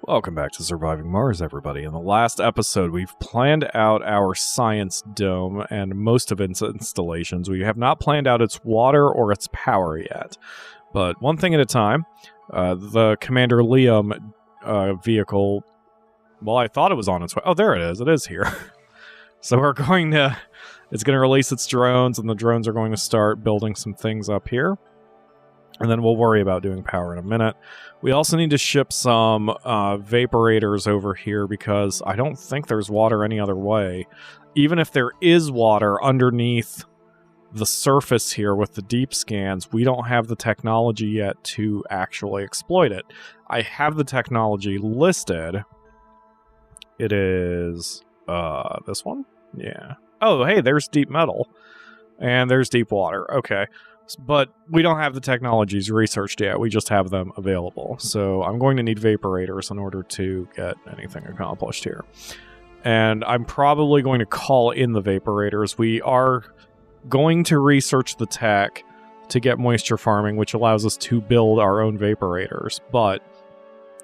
Welcome back to Surviving Mars, everybody. In the last episode, we've planned out our science dome and most of its installations. We have not planned out its water or its power yet. But one thing at a time, the Commander Liam vehicle, well, I thought it was on its way. Oh, there it is. It is here. So it's going to release its drones, and the drones are going to start building some things up here. And then we'll worry about doing power in a minute. We also need to ship some vaporators over here because I don't think there's water any other way. Even if there is water underneath the surface here with the deep scans, we don't have the technology yet to actually exploit it. I have the technology listed. It is this one? Yeah. Oh, hey, there's deep metal. And there's deep water. Okay. But we don't have the technologies researched yet. We just have them available. So I'm going to need vaporators in order to get anything accomplished here. And I'm probably going to call in the vaporators. We are going to research the tech to get moisture farming, which allows us to build our own vaporators. But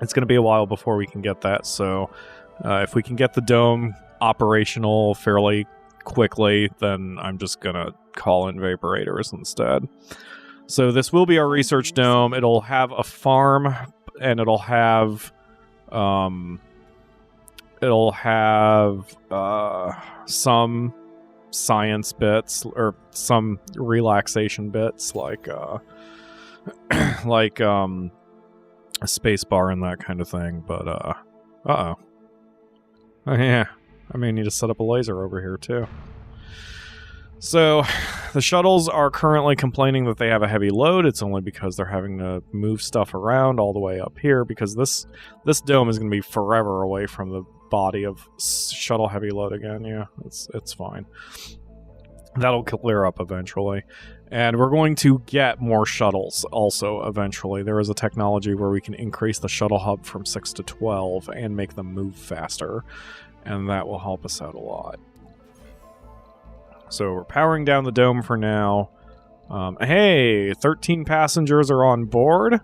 it's going to be a while before we can get that. So if we can get the dome operational fairly quickly, then I'm just going to call in vaporators instead. So this will be our research dome. It'll have a farm, and it'll have some science bits or some relaxation bits like like a space bar and that kind of thing. But oh yeah, I may need to set up a laser over here too. So, the shuttles are currently complaining that they have a heavy load. It's only because they're having to move stuff around all the way up here, because this dome is going to be forever away from the body of shuttle heavy load again. Yeah, it's fine. That'll clear up eventually. And we're going to get more shuttles also eventually. There is a technology where we can increase the shuttle hub from 6 to 12 and make them move faster. And that will help us out a lot. So we're powering down the dome for now. Hey, 13 passengers are on board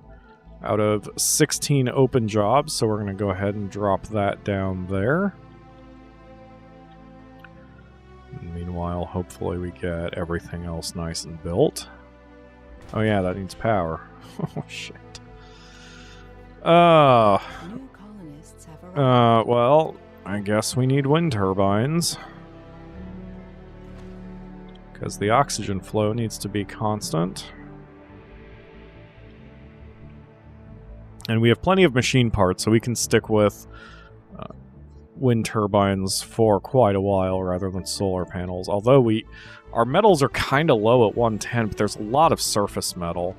out of 16 open jobs, so we're going to go ahead and drop that down there. And meanwhile, hopefully we get everything else nice and built. Oh yeah, that needs power. Oh shit. Well, I guess we need wind turbines. Because the oxygen flow needs to be constant. And we have plenty of machine parts, so we can stick with wind turbines for quite a while rather than solar panels. Although our metals are kind of low at 110, but there's a lot of surface metal.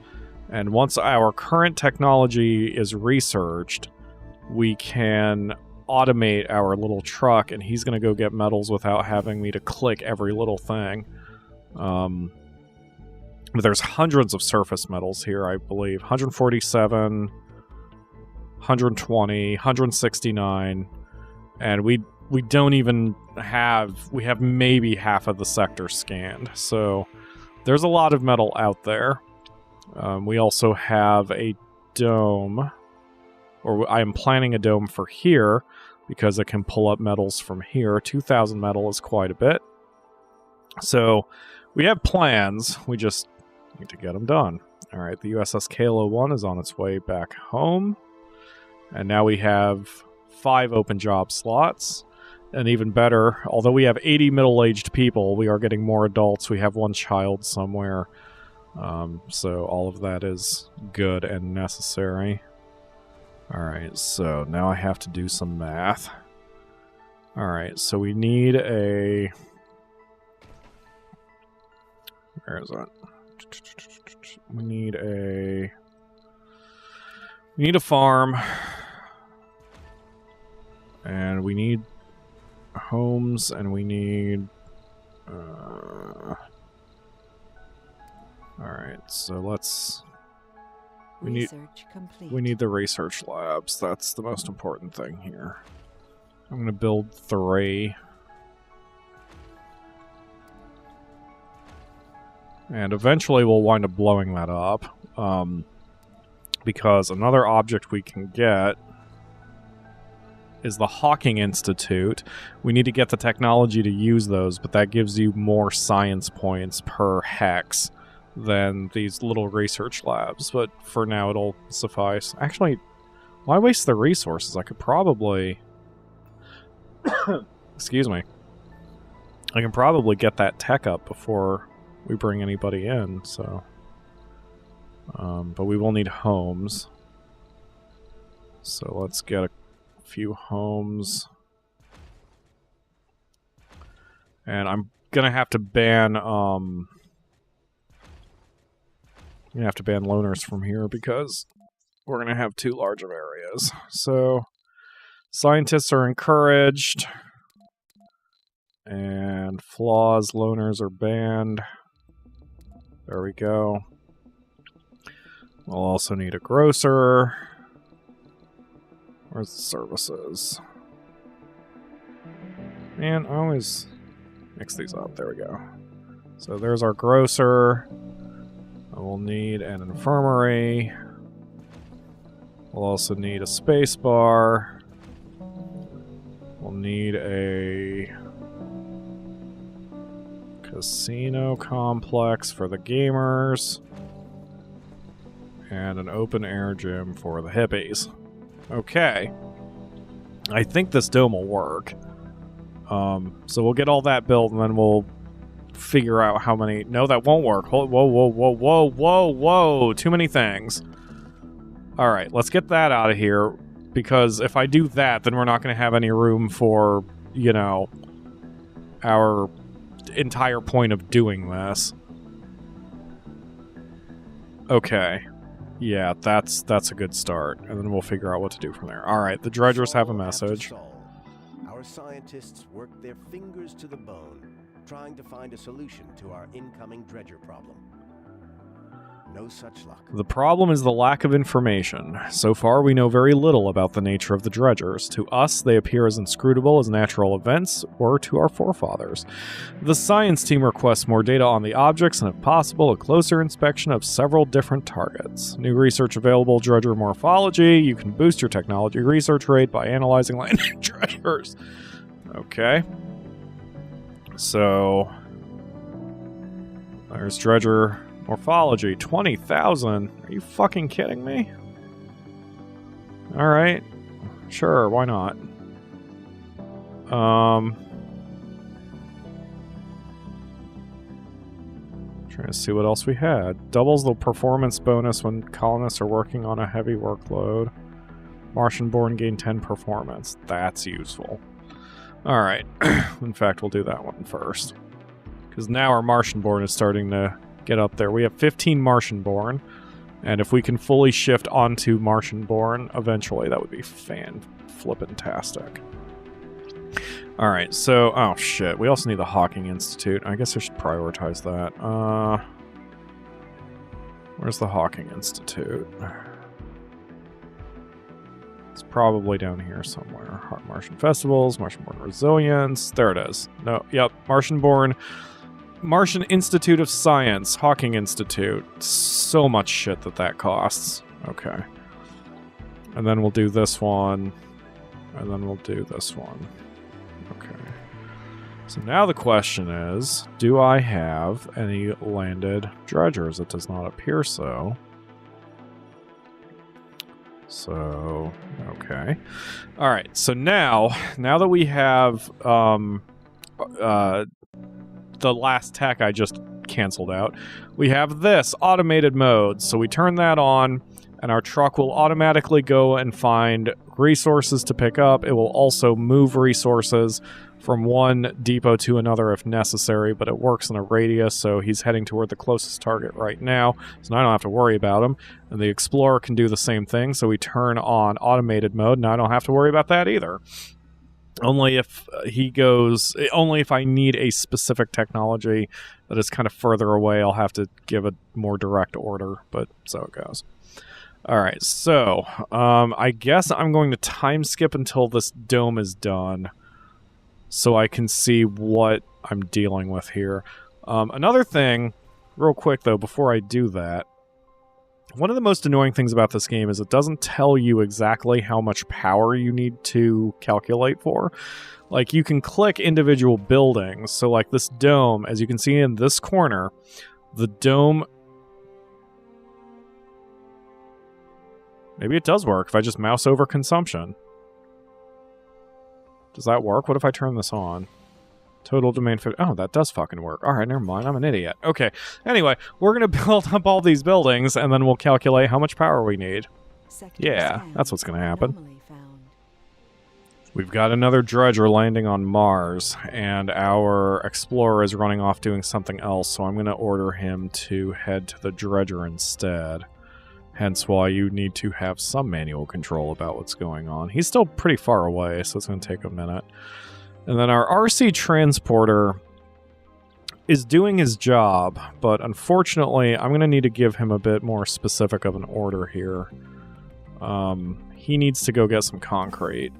And once our current technology is researched, we can automate our little truck, and he's going to go get metals without having me to click every little thing. But there's hundreds of surface metals here, I believe. 147, 120, 169, and we don't even have... We have maybe half of the sector scanned, so there's a lot of metal out there. We also have a dome, or I am planning a dome for here, because it can pull up metals from here. 2,000 metal is quite a bit. So... we have plans, we just need to get them done. Alright, the USS Kalo 1 is on its way back home. And now we have 5 open job slots. And even better, although we have 80 middle-aged people, we are getting more adults. We have 1 child somewhere. So all of that is good and necessary. Alright, so now I have to do some math. Alright, so we need a... where is that? We need a farm. And we need homes, and we need... Alright, so let's... We need the research labs. That's the most important thing here. I'm going to build 3. And eventually we'll wind up blowing that up. Because another object we can get is the Hawking Institute. We need to get the technology to use those, but that gives you more science points per hex than these little research labs. But for now, it'll suffice. Actually, why waste the resources? I could probably... Excuse me. I can probably get that tech up before we bring anybody in, so... but we will need homes. So let's get a few homes. And I'm gonna have to ban, loners from here because we're gonna have too large of areas. So, scientists are encouraged. And flaws, loners are banned. There we go. We'll also need a grocer. Where's the services? Man, I always mix these up. There we go. So there's our grocer. We'll need an infirmary. We'll also need a space bar. We'll need a casino complex for the gamers. And an open air gym for the hippies. Okay. I think this dome will work. So we'll get all that built and then we'll figure out how many... No, that won't work. Whoa, whoa, whoa, whoa, whoa, whoa. Too many things. Alright, let's get that out of here. Because if I do that, then we're not going to have any room for, you know, our entire point of doing this. Okay. Yeah, that's a good start, and then we'll figure out what to do from there. All right, the dredgers have a message. Our scientists work their fingers to the bone, trying to find a solution to our incoming dredger problem. No such luck. The problem is the lack of information. So far, we know very little about the nature of the dredgers. To us, they appear as inscrutable as natural events were to our forefathers. The science team requests more data on the objects and, if possible, a closer inspection of several different targets. New research available, dredger morphology. You can boost your technology research rate by analyzing landing dredgers. Okay. So, there's dredger... morphology, 20,000. Are you fucking kidding me? Alright. Sure, why not? Trying to see what else we had. Doubles the performance bonus when colonists are working on a heavy workload. Martian-born gain 10 performance. That's useful. Alright. In fact, we'll do that one first. Because now our Martian-born is starting to get up there. We have 15 Martian-born, and if we can fully shift onto Martian-born eventually, that would be fan-flippin-tastic. Alright, so... oh, shit. We also need the Hawking Institute. I guess I should prioritize that. Where's the Hawking Institute? It's probably down here somewhere. Martian Festivals, Martian-born Resilience. There it is. No, yep, Martian-born... Martian Institute of Science, Hawking Institute. So much shit that costs. Okay. And then we'll do this one. And then we'll do this one. Okay. So now the question is, do I have any landed dredgers? It does not appear so. So, okay. Alright, so now that we have, the last tech I just canceled out, we have this automated mode. So we turn that on and our truck will automatically go and find resources to pick up. It will also move resources from one depot to another if necessary, but it works in a radius, so he's heading toward the closest target right now, so I don't have to worry about him. And the Explorer can do the same thing, so we turn on automated mode, and I don't have to worry about that either. Only if only if I need a specific technology that is kind of further away, I'll have to give a more direct order, but so it goes. Alright, so, I guess I'm going to time skip until this dome is done, so I can see what I'm dealing with here. Another thing, real quick though, before I do that, One of the most annoying things about this game is it doesn't tell you exactly how much power you need to calculate for. Like, you can click individual buildings. So, like, this dome, as you can see in this corner, the dome... Maybe it does work if I just mouse over consumption. Does that work? What if I turn this on? Total domain... Oh, that does fucking work. Alright, never mind. I'm an idiot. Okay. Anyway, we're going to build up all these buildings, and then we'll calculate how much power we need. Yeah, that's what's going to happen. We've got another dredger landing on Mars, and our explorer is running off doing something else, so I'm going to order him to head to the dredger instead. Hence why you need to have some manual control about what's going on. He's still pretty far away, so it's going to take a minute. And then our RC transporter is doing his job, but unfortunately, I'm going to need to give him a bit more specific of an order here. He needs to go get some concrete.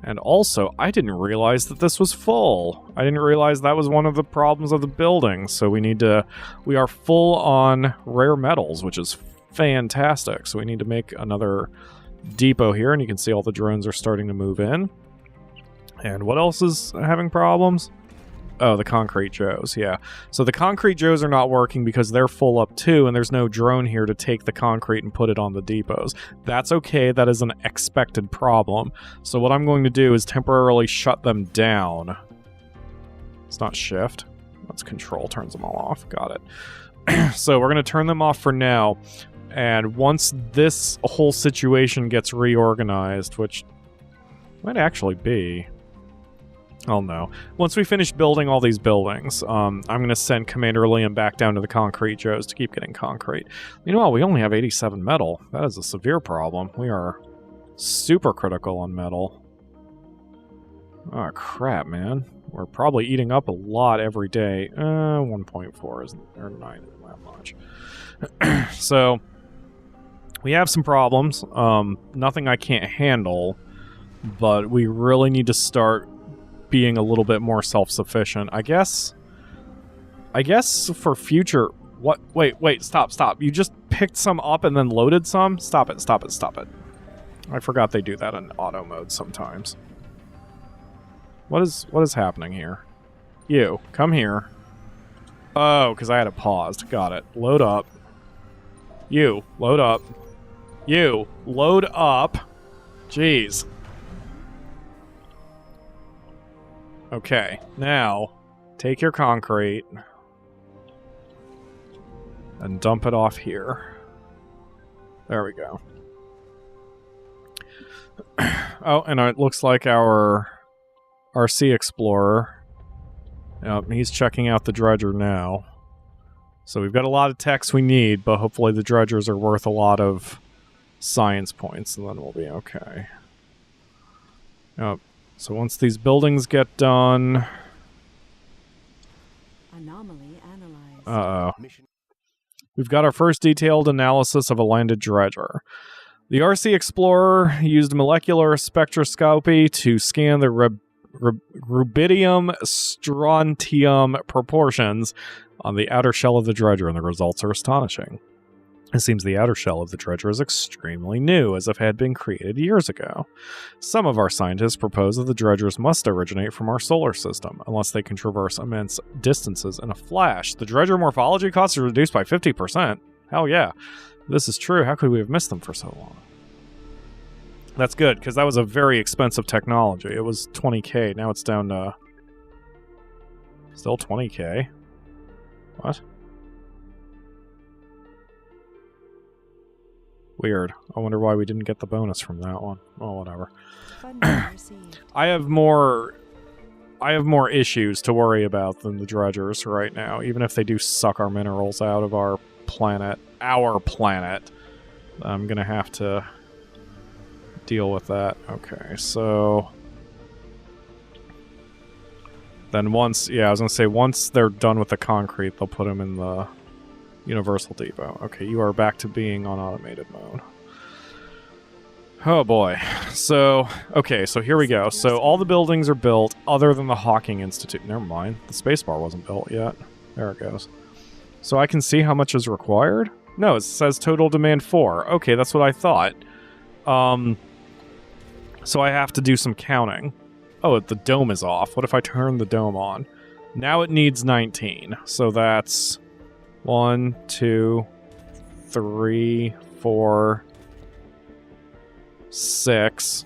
And also, I didn't realize that this was full. I didn't realize that was one of the problems of the building. So we are full on rare metals, which is fantastic. So we need to make another depot here, and you can see all the drones are starting to move in. And what else is having problems? Oh, the concrete joes, yeah. So the concrete joes are not working because they're full up too, and there's no drone here to take the concrete and put it on the depots. That's okay, that is an expected problem. So what I'm going to do is temporarily shut them down. It's not shift. That's control, turns them all off. Got it. So we're going to turn them off for now, and once this whole situation gets reorganized, which might actually be... Oh no. Once we finish building all these buildings, I'm going to send Commander Liam back down to the concrete joes to keep getting concrete. Meanwhile, we only have 87 metal. That is a severe problem. We are super critical on metal. Oh crap, man. We're probably eating up a lot every day. 1.4 isn't, or 9 isn't that much. So, we have some problems. Nothing I can't handle, but we really need to start being a little bit more self-sufficient. I guess for future... What? Wait, stop. You just picked some up and then loaded some? Stop it. I forgot they do that in auto mode sometimes. What is happening here? You, come here. Oh, because I had it paused. Got it. Load up. You, load up. You, load up. Jeez. Okay, now, take your concrete and dump it off here. There we go. Oh, and it looks like our RC Explorer, he's checking out the dredger now. So we've got a lot of techs we need, but hopefully the dredgers are worth a lot of science points, and then we'll be okay. So once these buildings get done... Anomaly analyzed. Uh-oh. We've got our first detailed analysis of a landed dredger. The RC Explorer used molecular spectroscopy to scan the rubidium-strontium proportions on the outer shell of the dredger, and the results are astonishing. It seems the outer shell of the dredger is extremely new, as if it had been created years ago. Some of our scientists propose that the dredgers must originate from our solar system, unless they can traverse immense distances in a flash. The dredger morphology costs are reduced by 50%. Hell yeah. If this is true, how could we have missed them for so long? That's good, because that was a very expensive technology. It was 20k, now it's down to... Still 20k? What? Weird. I wonder why we didn't get the bonus from that one. Oh, whatever. I have more issues to worry about than the dredgers right now, even if they do suck our minerals out of our planet. I'm gonna have to deal with that. Okay, so then once they're done with the concrete, they'll put them in the Universal Depot. Okay, you are back to being on automated mode. Oh boy. So, okay, so here we go. So all the buildings are built other than the Hawking Institute. Never mind. The spacebar wasn't built yet. There it goes. So I can see how much is required? No, it says total demand 4. Okay, that's what I thought. So I have to do some counting. Oh, the dome is off. What if I turn the dome on? Now it needs 19. So that's 1, 2, 3, 4, 6,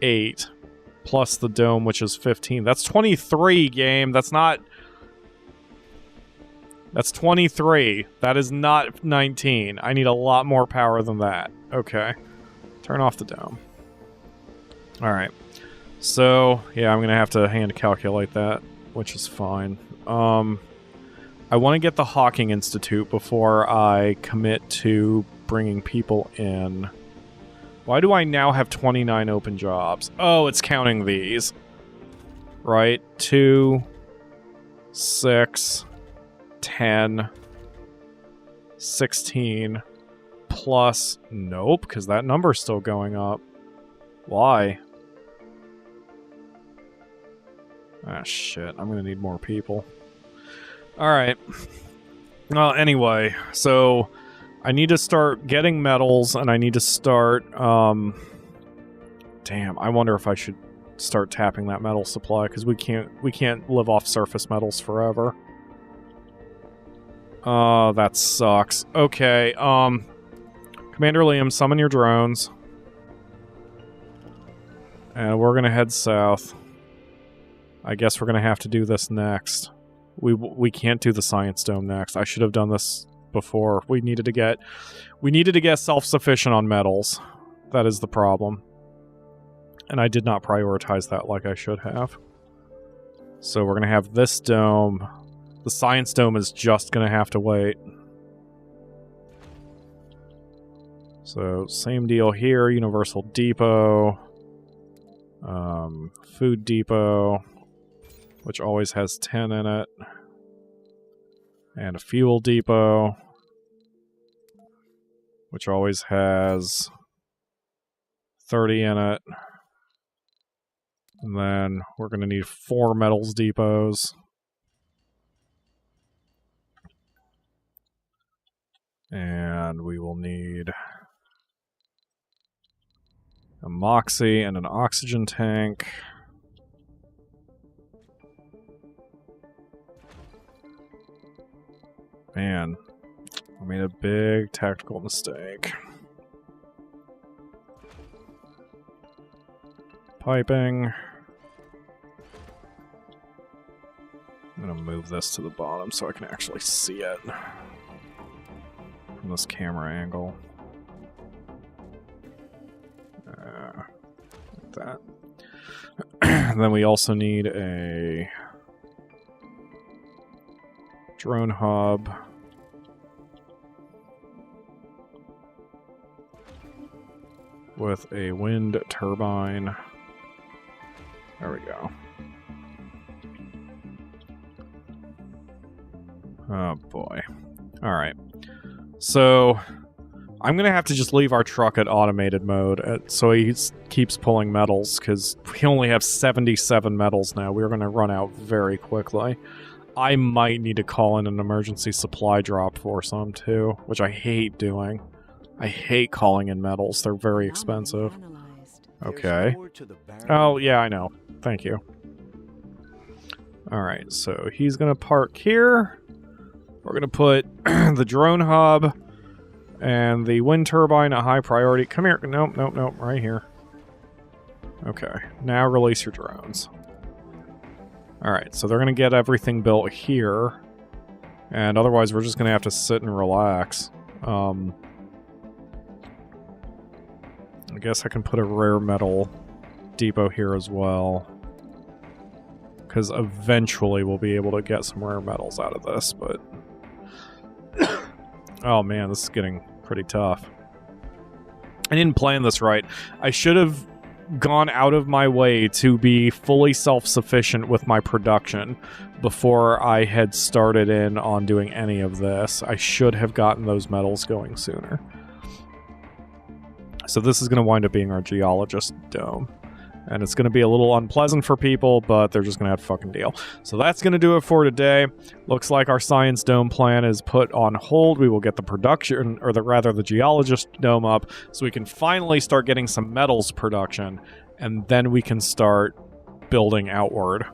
8, plus the dome, which is 15. That's 23, game. That's not... That's 23. That is not 19. I need a lot more power than that. Okay. Turn off the dome. Alright. So, yeah, I'm going to have to hand calculate that, which is fine. I want to get the Hawking Institute before I commit to bringing people in. Why do I now have 29 open jobs? Oh, it's counting these. Right? 2, 6... 10, 16, plus... Nope, because that number's still going up. Why? Ah, shit. I'm gonna need more people. Alright. Well, anyway, so... I need to start getting metals, and I need to start, Damn, I wonder if I should start tapping that metal supply, because we can't live off surface metals forever. Oh, that sucks. Okay, Commander Liam, summon your drones. And we're gonna head south. I guess we're gonna have to do this next. We can't do the Science Dome next. I should have done this before. We needed to get self-sufficient on metals. That is the problem. And I did not prioritize that like I should have. So we're gonna have this dome. The Science Dome is just gonna have to wait. So, same deal here. Universal Depot. Food Depot. Which always has 10 in it. And a Fuel Depot. Which always has 30 in it. And then we're gonna need 4 metals depots. And we will need a Moxie and an oxygen tank. Man, I made a big tactical mistake. Piping. I'm gonna move this to the bottom so I can actually see it from this camera angle. Like that. And then we also need a drone hub. With a wind turbine. There we go. Oh boy. Alright. So, I'm gonna have to just leave our truck at automated mode so he keeps pulling metals, because we only have 77 metals now. We're gonna run out very quickly. I might need to call in an emergency supply drop for some too, which I hate doing. I hate calling in metals. They're very expensive. Okay. Oh, yeah, I know. Thank you. Alright, so he's gonna park here. We're gonna put the drone hub and the wind turbine at high priority. Come here. Nope, nope, nope. Right here. Okay. Now release your drones. Alright, so they're gonna get everything built here. And otherwise we're just gonna have to sit and relax. I guess I can put a rare metal depot here as well. Because eventually we'll be able to get some rare metals out of this, but... Oh man, this is getting pretty tough. I didn't plan this right. I should have gone out of my way to be fully self-sufficient with my production before I had started in on doing any of this. I should have gotten those metals going sooner. So this is going to wind up being our Geologist dome. and it's going to be a little unpleasant for people, but they're just going to have to fucking deal. So that's going to do it for today. Looks like our Science Dome plan is put on hold. We will get the production, or the Geologist Dome up, so we can finally start getting some metals production, and then we can start building outward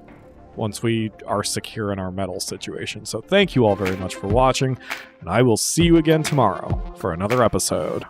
once we are secure in our metal situation. So thank you all very much for watching, and I will see you again tomorrow for another episode.